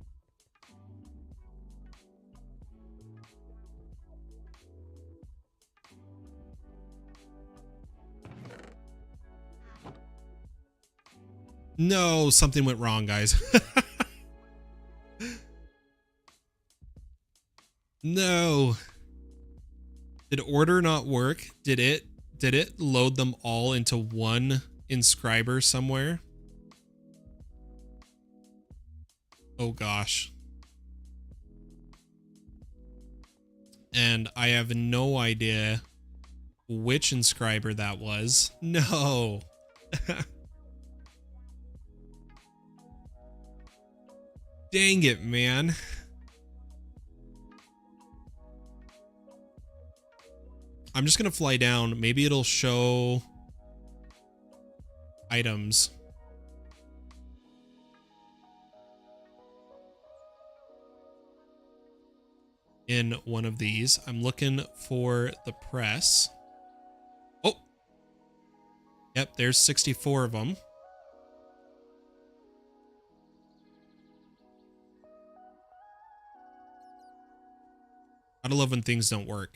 No, something went wrong, guys. No. Did order not work? Did it load them all into one inscriber somewhere? Oh gosh. And I have no idea which inscriber that was. No. Dang it, man. I'm just gonna fly down. Maybe it'll show items. In one of these. I'm looking for the press. Yep, there's 64 of them. Gotta love when things don't work.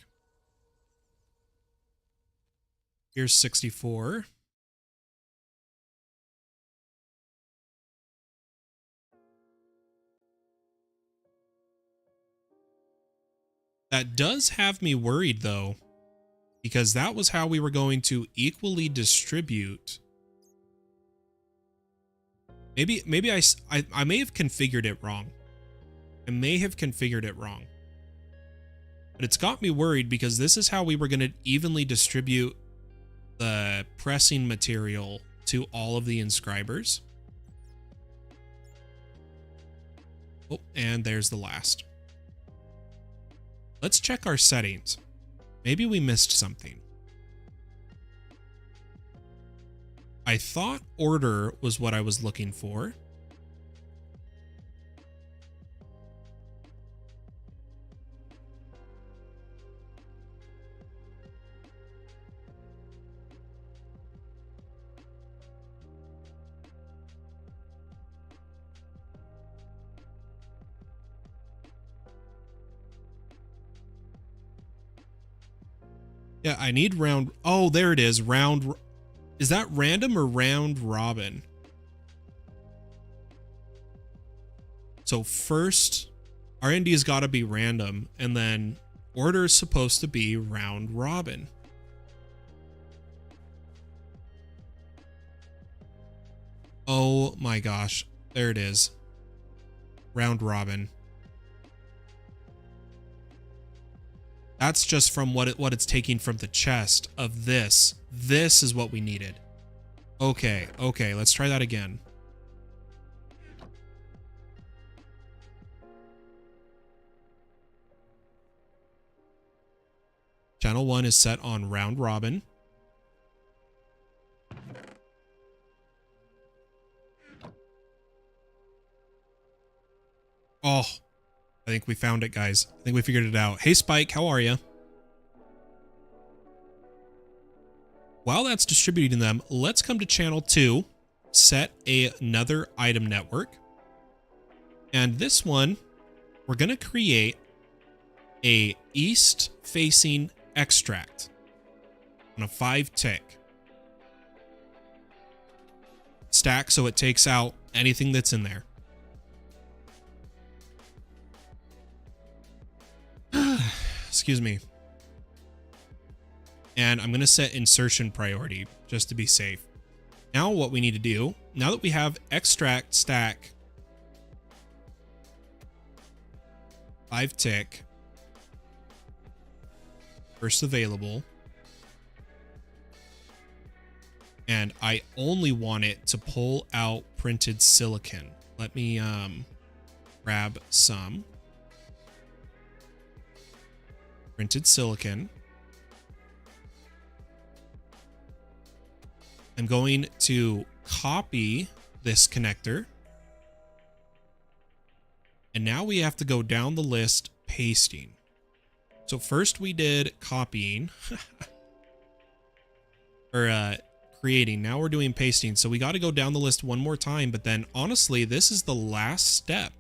Here's 64. That does have me worried, though, because that was how we were going to equally distribute. Maybe I may have configured it wrong. I may have configured it wrong. But it's got me worried because this is how we were going to evenly distribute the pressing material to all of the inscribers. Oh, and there's the last. Let's check our settings. Maybe we missed something. I thought order was what I was looking for. Yeah, I need round. Oh, there it is. Round. Is that random or round robin? So first, R&D has got to be random, and then order is supposed to be round robin. Oh my gosh. There it is. Round robin. That's just from what it's taking from the chest of this. This is what we needed. Okay, let's try that again. Channel 1 is set on round robin. Oh, I think we found it, guys. I think we figured it out. Hey, Spike, how are you? While that's distributing them, let's come to channel 2, set another item network. And this one, we're going to create a east-facing extract on a 5-tick stack, so it takes out anything that's in there. Excuse me. And I'm going to set insertion priority just to be safe. Now what we need to do, now that we have extract stack 5-tick first available, and I only want it to pull out printed silicon. Let me grab some printed silicon. I'm going to copy this connector. And now we have to go down the list pasting. So first we did copying or creating. Now we're doing pasting. So we got to go down the list one more time. But then honestly, this is the last step.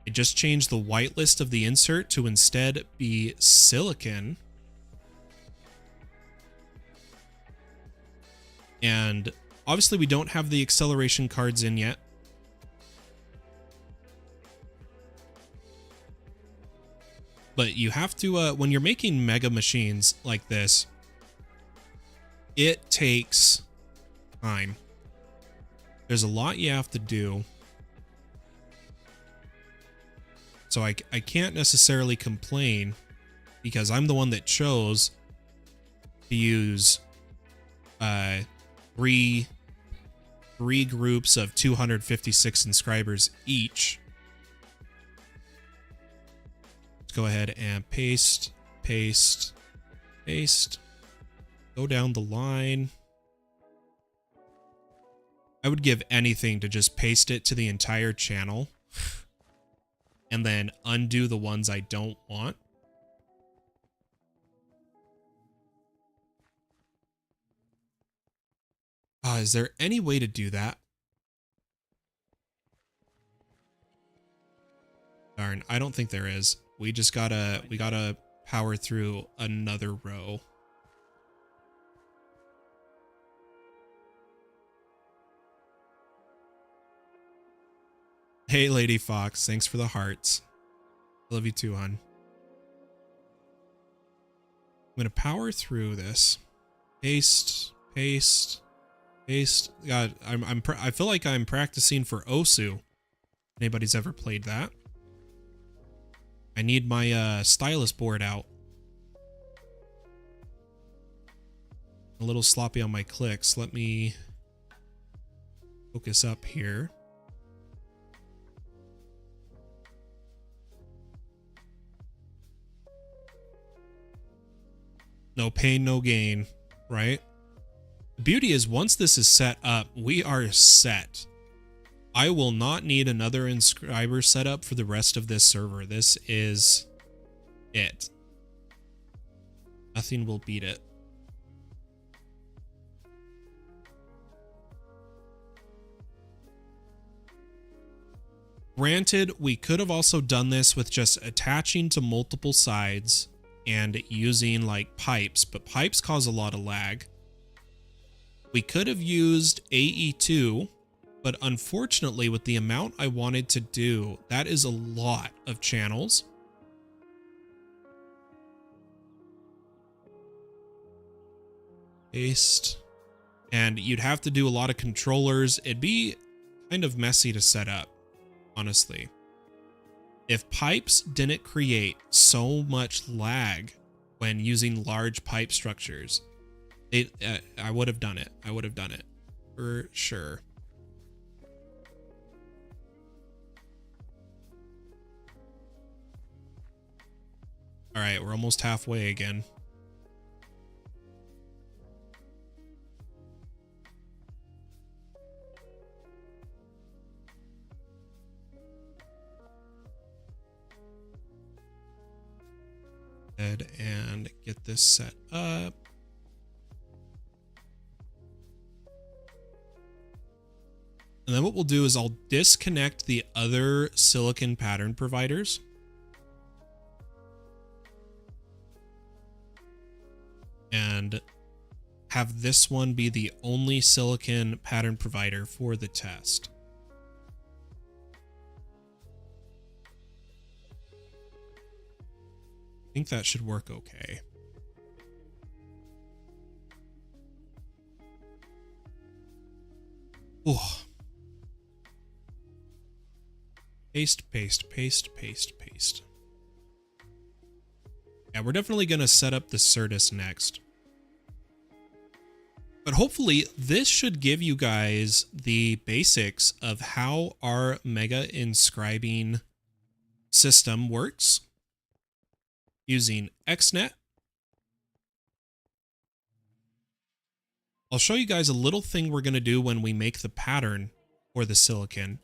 I just changed the whitelist of the insert to instead be silicon. And obviously we don't have the acceleration cards in yet. But you have to, when you're making mega machines like this, it takes time. There's a lot you have to do. So I can't necessarily complain because I'm the one that chose to use three groups of 256 inscribers each. Let's go ahead and paste. Go down the line. I would give anything to just paste it to the entire channel and then undo the ones I don't want. Is there any way to do that? Darn, I don't think there is. We gotta power through another row. Hey, Lady Fox, thanks for the hearts. Love you too, hon. I'm gonna power through this. Paste, paste, paste. God, I feel like I'm practicing for Osu. Anybody's ever played that? I need my stylus board out. A little sloppy on my clicks. Let me focus up here. No pain, no gain, right? The beauty is once this is set up, we are set. I will not need another inscriber setup for the rest of this server. This is it. Nothing will beat it. Granted, we could have also done this with just attaching to multiple sides and using like pipes, but pipes cause a lot of lag. We could have used AE2, but unfortunately with the amount I wanted to do, that is a lot of channels. Paste. And you'd have to do a lot of controllers. It'd be kind of messy to set up, honestly. If pipes didn't create so much lag when using large pipe structures, I would have done it. I would have done it for sure. All right, we're almost halfway again. And get this set up. And then what we'll do is I'll disconnect the other silicon pattern providers. And have this one be the only silicon pattern provider for the test. I think that should work okay. Oh. Paste, paste, paste, paste, paste. Yeah, we're definitely going to set up the Certus next. But hopefully this should give you guys the basics of how our mega inscribing system works using XNet. I'll show you guys a little thing we're going to do when we make the pattern for the silicon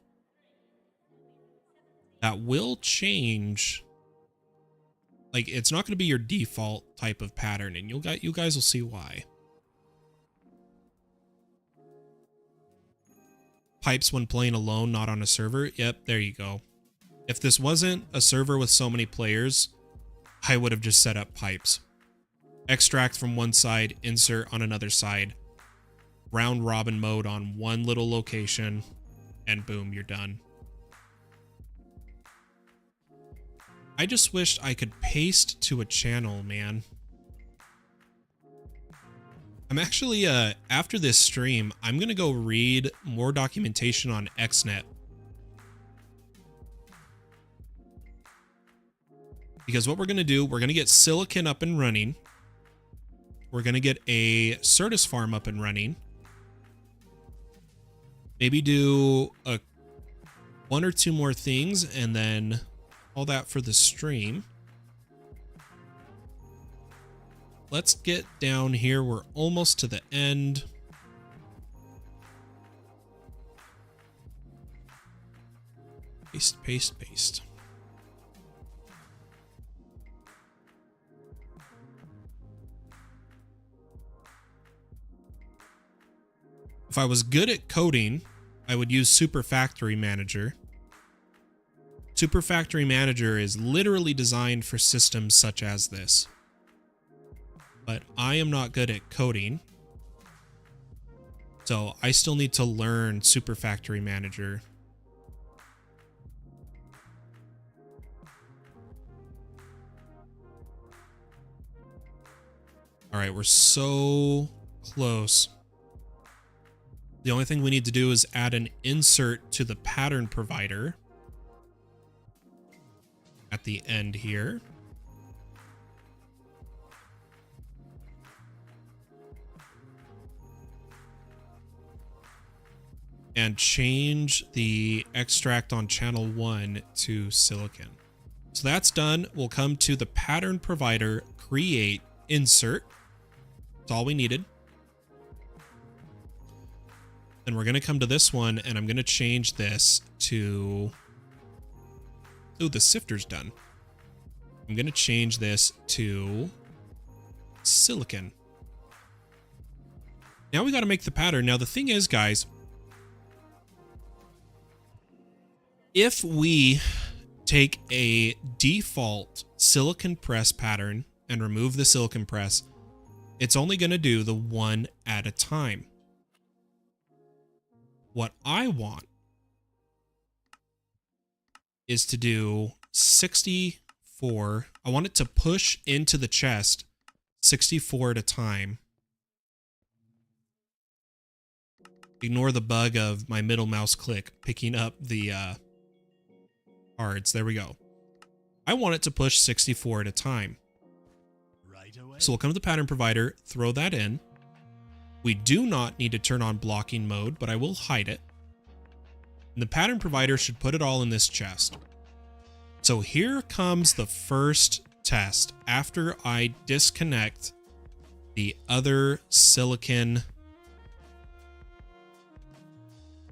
that will change. Like, it's not going to be your default type of pattern, and you guys will see why. Pipes when playing alone, not on a server. Yep, there you go. If this wasn't a server with so many players, I would have just set up pipes. Extract from one side, insert on another side. Round robin mode on one little location, and boom, you're done. I just wished I could paste to a channel, man. I'm actually, after this stream, I'm going to go read more documentation on XNet. Because what we're going to do, we're going to get Silicon up and running. We're going to get a Certus farm up and running. Maybe do one or two more things, and then all that for the stream. Let's get down here. We're almost to the end. Paste, paste, paste. If I was good at coding, I would use Super Factory Manager. Super Factory Manager is literally designed for systems such as this. But I am not good at coding. So I still need to learn Super Factory Manager. All right, we're so close. The only thing we need to do is add an insert to the pattern provider at the end here. And change the extract on channel 1 to silicon. So that's done. We'll come to the pattern provider, create, insert. That's all we needed. Then we're going to come to this one, and I'm going to change this to... Oh, the sifter's done. I'm going to change this to silicon. Now we got to make the pattern. Now the thing is, guys, if we take a default silicon press pattern and remove the silicon press, it's only going to do the one at a time. What I want is to do 64. I want it to push into the chest 64 at a time. Ignore the bug of my middle mouse click picking up the cards. There we go. I want it to push 64 at a time. Right away. So we'll come to the pattern provider, throw that in. We do not need to turn on blocking mode, but I will hide it. And the pattern provider should put it all in this chest. So here comes the first test after I disconnect the other silicon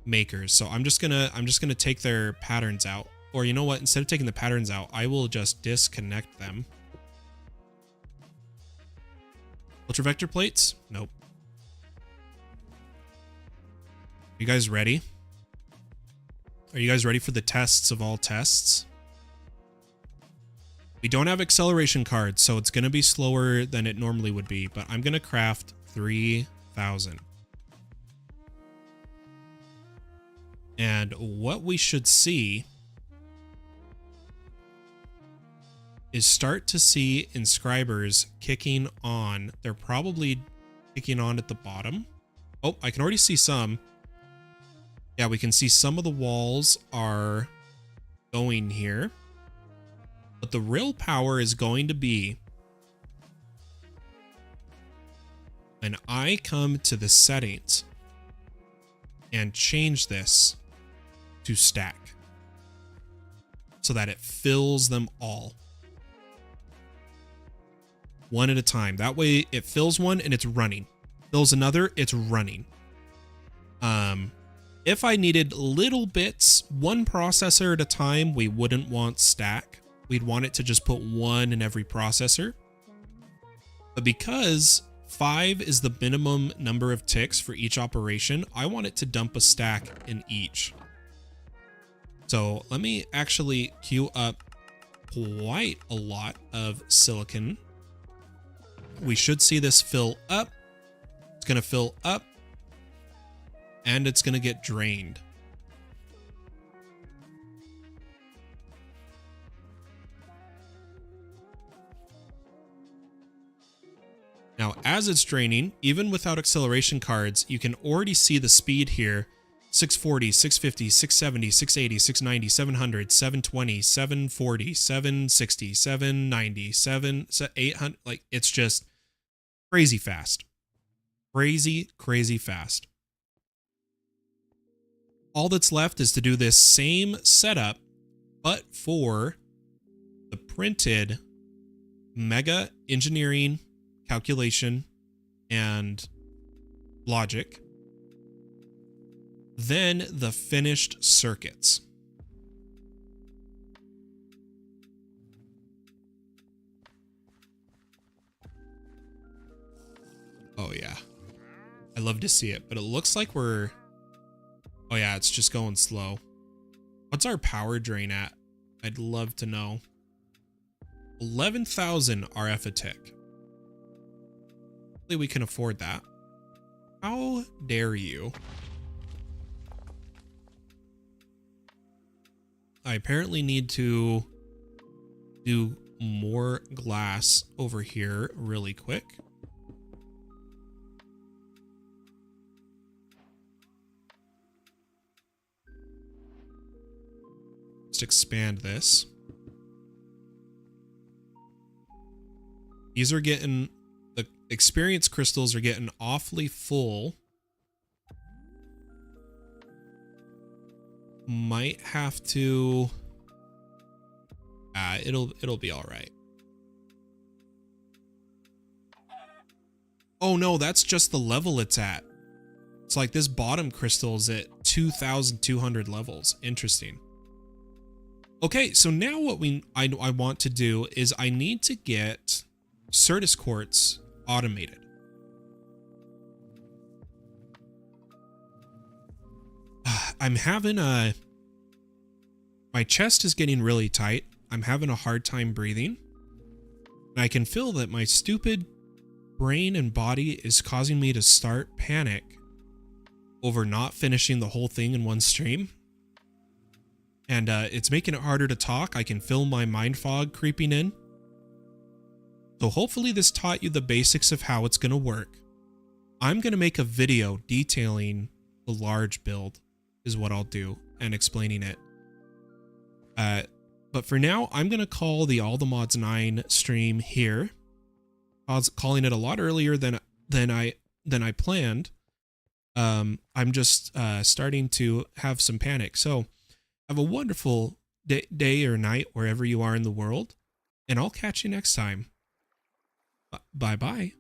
makers. So I'm just gonna take their patterns out. Or you know what? Instead of taking the patterns out, I will just disconnect them. Ultravector plates? Nope. You guys ready? Are you guys ready for the tests of all tests? We don't have acceleration cards, so it's going to be slower than it normally would be, but I'm going to craft 3,000. And what we should see is start to see inscribers kicking on. They're probably kicking on at the bottom. Oh, I can already see some. Yeah, we can see some of the walls are going here. But the real power is going to be when I come to the settings and change this to stack so that it fills them all. One at a time. That way it fills one and it's running. Fills another, it's running. If I needed little bits, one processor at a time, we wouldn't want stack. We'd want it to just put one in every processor. But because 5 is the minimum number of ticks for each operation, I want it to dump a stack in each. So let me actually queue up quite a lot of silicon. We should see this fill up. It's going to fill up. And it's going to get drained. Now, as it's draining, even without acceleration cards, you can already see the speed here. 640, 650, 670, 680, 690, 700, 720, 740, 760, 790, 800. Like, it's just crazy fast. Crazy, crazy fast. All that's left is to do this same setup, but for the printed mega engineering, calculation, and logic. Then the finished circuits. Oh yeah. I love to see it, but it looks like we're... Oh yeah, it's just going slow. What's our power drain at? I'd love to know. 11,000 RF a tick. Hopefully we can afford that. How dare you? I apparently need to do more glass over here really quick. Let's expand this. These are getting, the experience crystals are getting awfully full. Might have to, it'll be all right. Oh no, that's just the level it's at. It's like this bottom crystal is at 2,200 levels. Interesting. Okay, so now what I want to do is I need to get Certus quartz automated. I'm having my chest is getting really tight. I'm having a hard time breathing. And I can feel that my stupid brain and body is causing me to start panic over not finishing the whole thing in one stream. And it's making it harder to talk. I can feel my mind fog creeping in. So hopefully this taught you the basics of how it's going to work. I'm going to make a video detailing the large build is what I'll do and explaining it. But for now, I'm going to call the All the Mods 9 stream here. I was calling it a lot earlier than I planned. I'm just starting to have some panic. So have a wonderful day or night wherever you are in the world, and I'll catch you next time. Bye-bye.